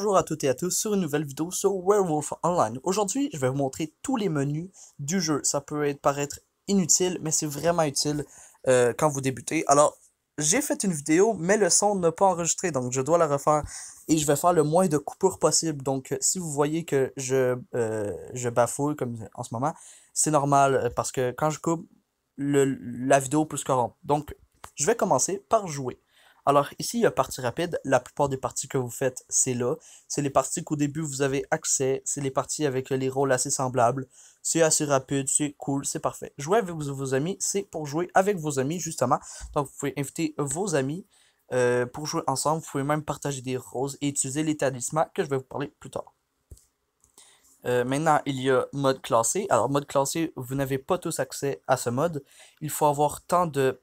Bonjour à toutes et à tous sur une nouvelle vidéo sur Werewolf Online. Aujourd'hui, je vais vous montrer tous les menus du jeu. Ça peut paraître inutile, mais c'est vraiment utile quand vous débutez. Alors, j'ai fait une vidéo, mais le son n'a pas enregistré, donc je dois la refaire. Et je vais faire le moins de coupures possible. Donc, si vous voyez que je bafouille comme en ce moment, c'est normal parce que quand je coupe, la vidéo peut se corrompre. Donc, je vais commencer par jouer. Alors ici, il y a partie rapide. La plupart des parties que vous faites, c'est là. C'est les parties qu'au début, vous avez accès. C'est les parties avec les rôles assez semblables. C'est assez rapide, c'est cool, c'est parfait. Jouer avec vos amis, c'est pour jouer avec vos amis, justement. Donc, vous pouvez inviter vos amis pour jouer ensemble. Vous pouvez même partager des roses et utiliser les talismans que je vais vous parler plus tard. Maintenant, il y a mode classé. Alors, mode classé, vous n'avez pas tous accès à ce mode. Il faut avoir tant de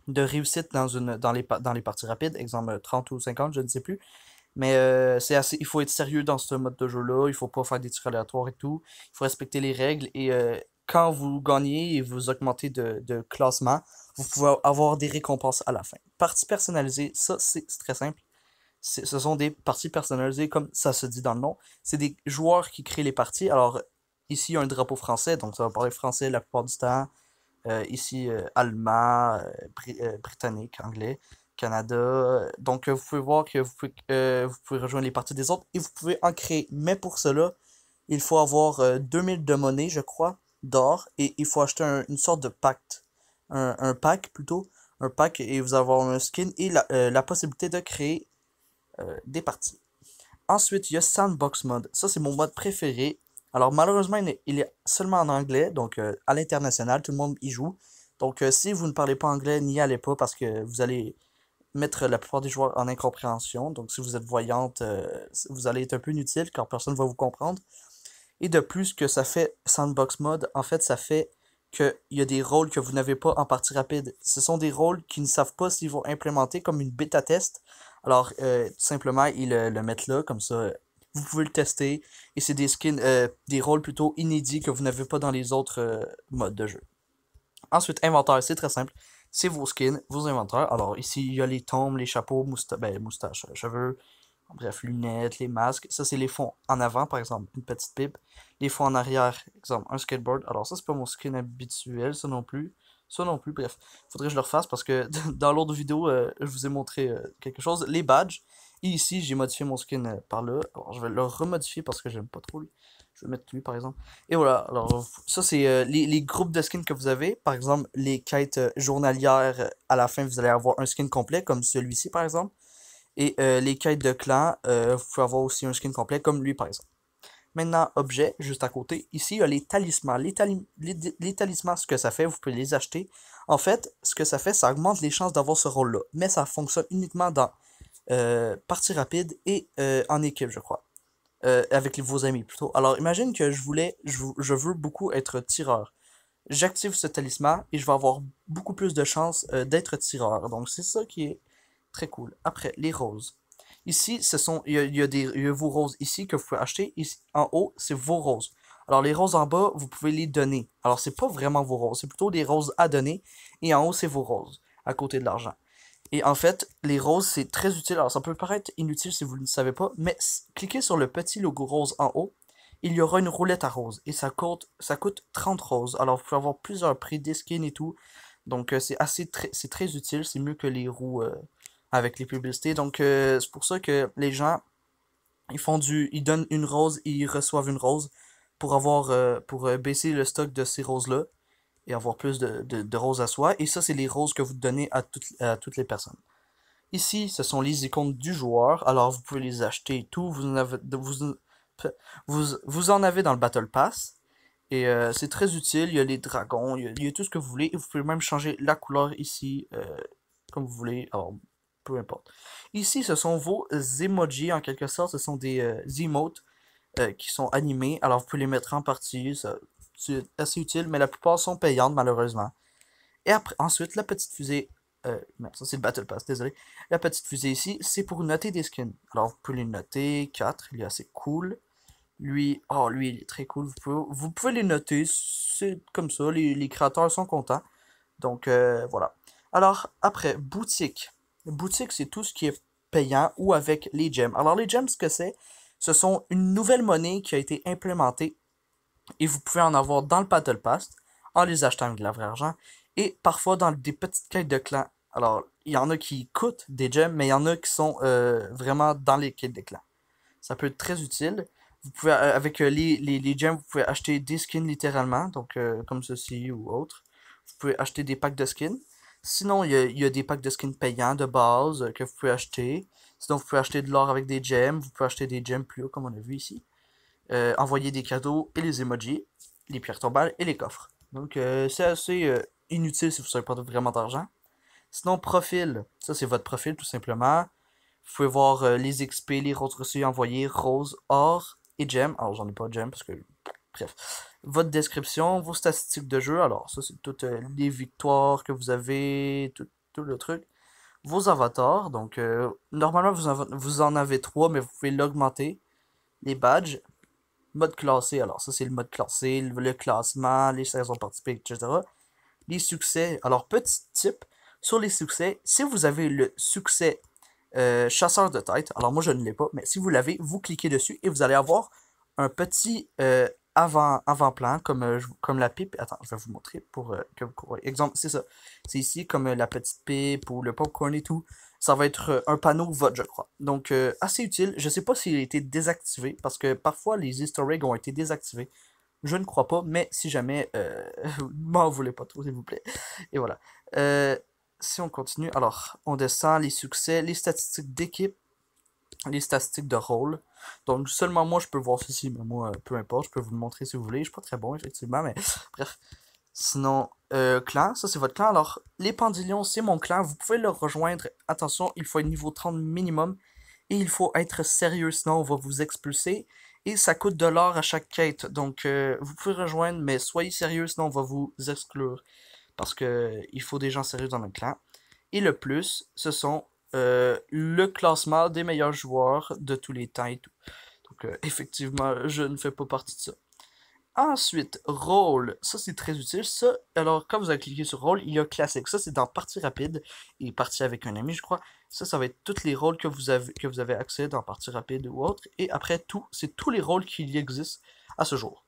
réussite dans les parties rapides, exemple 30 ou 50, je ne sais plus. Mais c'est assez, il faut être sérieux dans ce mode de jeu-là, il faut pas faire des tirs aléatoires et tout, il faut respecter les règles et quand vous gagnez et vous augmentez de classement, vous pouvez avoir des récompenses à la fin. Parties personnalisées, ça c'est très simple. Ce sont des parties personnalisées comme ça se dit dans le nom. C'est des joueurs qui créent les parties. Alors ici il y a un drapeau français, donc ça va parler français la plupart du temps. Ici, allemand, britannique, anglais, Canada. Donc, vous pouvez voir que vous pouvez rejoindre les parties des autres et vous pouvez en créer. Mais pour cela, il faut avoir 2000 de monnaie, je crois, d'or, et il faut acheter une sorte de pacte. Un pack plutôt. Un pack et vous avoir un skin et la possibilité de créer des parties. Ensuite, il y a Sandbox Mode. Ça, c'est mon mode préféré. Alors, malheureusement, il est seulement en anglais, donc à l'international, tout le monde y joue. Donc, si vous ne parlez pas anglais, n'y allez pas parce que vous allez mettre la plupart des joueurs en incompréhension. Donc, si vous êtes voyante, vous allez être un peu inutile car personne ne va vous comprendre. Et de plus que ça fait Sandbox Mode, en fait, ça fait qu'il y a des rôles que vous n'avez pas en partie rapide. Ce sont des rôles qui ne savent pas s'ils vont implémenter comme une bêta test. Alors, tout simplement, ils le mettent là, comme ça, vous pouvez le tester. Et c'est des skins, des rôles plutôt inédits que vous n'avez pas dans les autres modes de jeu. Ensuite, inventaire, c'est très simple. C'est vos skins, vos inventaires. Alors, ici, il y a les tombes, les chapeaux, moustaches, cheveux, bref, lunettes, les masques. Ça, c'est les fonds en avant, par exemple, une petite pipe. Les fonds en arrière, exemple, un skateboard. Alors, ça, c'est pas mon skin habituel, ça non plus. Ça non plus, bref. Faudrait que je le refasse parce que dans l'autre vidéo, je vous ai montré quelque chose. Les badges. Et ici, j'ai modifié mon skin par là. Alors, je vais le remodifier parce que j'aime pas trop lui. Je vais mettre lui, par exemple. Et voilà. Alors, ça, c'est les groupes de skins que vous avez. Par exemple, les quêtes journalières. À la fin, vous allez avoir un skin complet, comme celui-ci, par exemple. Et les quêtes de clan, vous pouvez avoir aussi un skin complet, comme lui par exemple. Maintenant, objet, juste à côté. Ici, il y a les talismans. Les talismans, ce que ça fait, vous pouvez les acheter. En fait, ce que ça fait, ça augmente les chances d'avoir ce rôle-là. Mais ça fonctionne uniquement dans partie rapide et en équipe, je crois. Avec vos amis plutôt. Alors, imagine que je veux beaucoup être tireur. J'active ce talisman et je vais avoir beaucoup plus de chances d'être tireur. Donc, c'est ça qui est très cool. Après, les roses. Ici, il y a vos roses ici que vous pouvez acheter. Ici, en haut, c'est vos roses. Alors, les roses en bas, vous pouvez les donner. Alors, c'est pas vraiment vos roses, c'est plutôt des roses à donner. Et en haut, c'est vos roses, à côté de l'argent. Et en fait, les roses, c'est très utile. Alors, ça peut paraître inutile si vous ne le savez pas, mais cliquez sur le petit logo rose en haut. Il y aura une roulette à roses. Et ça coûte 30 roses. Alors, vous pouvez avoir plusieurs prix, des skins et tout. Donc, c'est très utile. C'est mieux que les roues avec les publicités. Donc, c'est pour ça que les gens, ils donnent une rose et ils reçoivent une rose pour baisser le stock de ces roses-là et avoir plus de roses à soi. Et ça, c'est les roses que vous donnez à toutes les personnes. Ici, ce sont les icônes du joueur. Alors, vous pouvez les acheter et tout. Vous en avez dans le Battle Pass. Et c'est très utile. Il y a les dragons, il y a tout ce que vous voulez. Et vous pouvez même changer la couleur ici, comme vous voulez. Alors, peu importe. Ici, ce sont vos emojis, en quelque sorte. Ce sont des emotes qui sont animés. Alors, vous pouvez les mettre en partie. C'est assez utile, mais la plupart sont payantes, malheureusement. Et après, ensuite, la petite fusée. Merde, ça c'est le Battle Pass, désolé. La petite fusée ici, c'est pour noter des skins. Alors, vous pouvez les noter. 4, il est assez cool. Lui, il est très cool. Vous pouvez les noter. C'est comme ça. Les créateurs sont contents. Donc, voilà. Alors, après, boutique. Boutique, c'est tout ce qui est payant ou avec les gems. Alors les gems, ce que c'est, ce sont une nouvelle monnaie qui a été implémentée et vous pouvez en avoir dans le Battle Pass en les achetant avec de la vraie argent et parfois dans des petites quêtes de clans. Alors, il y en a qui coûtent des gems, mais il y en a qui sont vraiment dans les quêtes de clans. Ça peut être très utile. Vous pouvez, avec les gems, vous pouvez acheter des skins littéralement, donc comme ceci ou autre. Vous pouvez acheter des packs de skins. Sinon, il y a des packs de skins payants de base que vous pouvez acheter. Sinon, vous pouvez acheter de l'or avec des gems. Vous pouvez acheter des gems plus haut, comme on a vu ici. Envoyer des cadeaux et les emojis, les pierres tombales et les coffres. Donc, c'est assez inutile si vous n'avez pas vraiment d'argent. Sinon, profil. Ça, c'est votre profil, tout simplement. Vous pouvez voir les XP, les roses reçues envoyées, rose, or et gem. Alors, j'en ai pas de gem parce que... Bref. Votre description, vos statistiques de jeu. Alors, ça, c'est toutes les victoires que vous avez, tout le truc. Vos avatars. Donc, normalement, vous en avez 3, mais vous pouvez l'augmenter. Les badges. Mode classé. Alors, ça, c'est le mode classé, le classement, les saisons participées, etc. Les succès. Alors, petit tip sur les succès. Si vous avez le succès chasseur de tête. Alors moi je ne l'ai pas, mais si vous l'avez, vous cliquez dessus et vous allez avoir un petit avant-plan comme la pipe. Attends, je vais vous montrer pour que vous courez. Exemple, c'est ça. C'est ici comme la petite pipe ou le popcorn et tout. Ça va être un panneau vote, je crois. Donc assez utile. Je sais pas s'il a été désactivé parce que parfois les easter eggs ont été désactivés. Je ne crois pas, mais si jamais, m'en voulez pas trop, s'il vous plaît. Et voilà. Euh, si on continue, alors, on descend les succès, les statistiques d'équipe, les statistiques de rôle. Donc, seulement moi, je peux voir ceci, mais moi, peu importe, je peux vous le montrer si vous voulez. Je suis pas très bon, effectivement, mais bref. Sinon, clan, ça c'est votre clan. Alors, les Pendilions, c'est mon clan. Vous pouvez le rejoindre. Attention, il faut être niveau 30 minimum. Et il faut être sérieux, sinon on va vous expulser. Et ça coûte de l'or à chaque quête. Donc, vous pouvez rejoindre, mais soyez sérieux, sinon on va vous exclure. Parce que il faut des gens sérieux dans le clan. Et le plus, ce sont le classement des meilleurs joueurs de tous les temps et tout. Donc, effectivement, je ne fais pas partie de ça. Ensuite, rôle. Ça, c'est très utile. Ça, alors, quand vous allez cliquer sur rôle, il y a classique. Ça, c'est dans partie rapide et partie avec un ami, je crois. Ça va être tous les rôles que vous avez accès dans partie rapide ou autre. Et après, tout, c'est tous les rôles qui y existent à ce jour.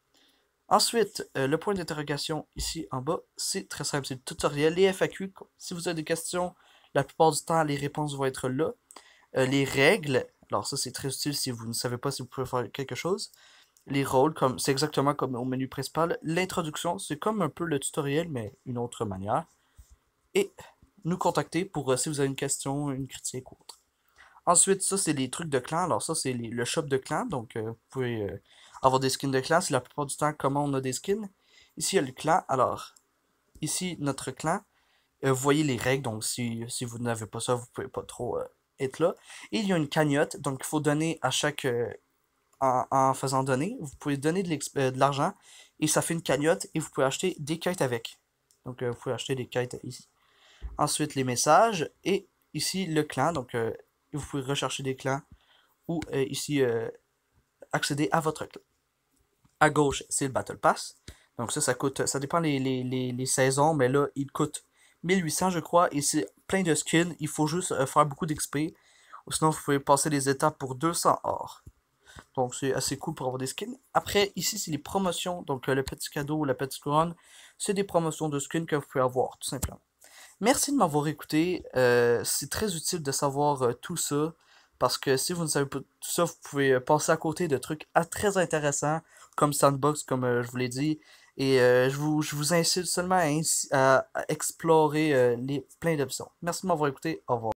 Ensuite, le point d'interrogation ici en bas, c'est très simple, c'est le tutoriel, les FAQ. Si vous avez des questions, la plupart du temps, les réponses vont être là. Les règles, alors ça c'est très utile si vous ne savez pas si vous pouvez faire quelque chose. Les rôles, comme c'est exactement comme au menu principal. L'introduction, c'est comme un peu le tutoriel, mais une autre manière. Et nous contacter pour si vous avez une question, une critique ou autre. Ensuite, ça, c'est les trucs de clan. Alors, ça, c'est le shop de clan. Donc, vous pouvez avoir des skins de clan. C'est la plupart du temps comment on a des skins. Ici, il y a le clan. Alors, ici, notre clan. Vous voyez les règles. Donc, si vous n'avez pas ça, vous pouvez pas trop être là. Et il y a une cagnotte. Donc, il faut donner à chaque... en faisant donner, vous pouvez donner de l'argent. Et ça fait une cagnotte. Et vous pouvez acheter des quêtes avec. Donc, vous pouvez acheter des quêtes ici. Ensuite, les messages. Et ici, le clan. Donc, vous pouvez rechercher des clans ou ici accéder à votre clan. À gauche, c'est le Battle Pass. Donc ça coûte, ça dépend les saisons, mais là, il coûte 1800 je crois, et c'est plein de skins. Il faut juste faire beaucoup d'XP, ou sinon vous pouvez passer les étapes pour 200 or. Donc c'est assez cool pour avoir des skins. Après, ici, c'est les promotions, donc le petit cadeau ou la petite couronne, c'est des promotions de skins que vous pouvez avoir, tout simplement. Merci de m'avoir écouté. C'est très utile de savoir tout ça. Parce que si vous ne savez pas tout ça, vous pouvez passer à côté de trucs très intéressants, comme Sandbox, comme je vous l'ai dit. Et je vous incite seulement à explorer plein d'options. Merci de m'avoir écouté. Au revoir.